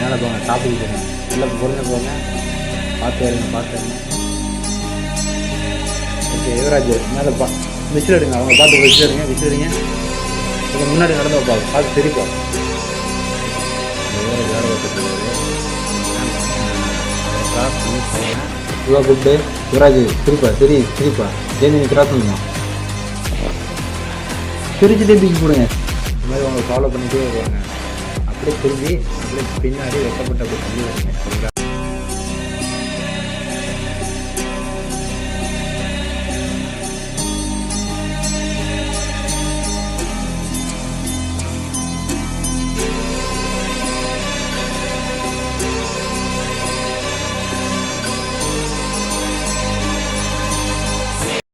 மேலே போங்க டாப்பிக் போங்க, எல்லாம் பொறுங்க போங்க, பார்த்து வருங்க. ஓகே யுவராஜ் மேலே விசில் எடுங்க, அவங்க பார்த்து விசில் எடுங்க. கொஞ்சம் முன்னாடி நடந்து வைப்பாங்க, பார்த்து தெரிப்பா. இவா கூப்பிட்டு யுவராஜ் சிரிப்பா ஜெயந்தி கிராஸ் பண்ணலாம், பிரிச்சுட்டே தூக்கி போடுங்க. இந்த மாதிரி அவங்க ஃபாலோ பண்ணிகிட்டே வருவாங்க. அப்படியே திரும்பி அப்படியே பின்னாடி வெட்டப்பட்டு அப்படி தள்ளி வருங்க. சரிங்களா?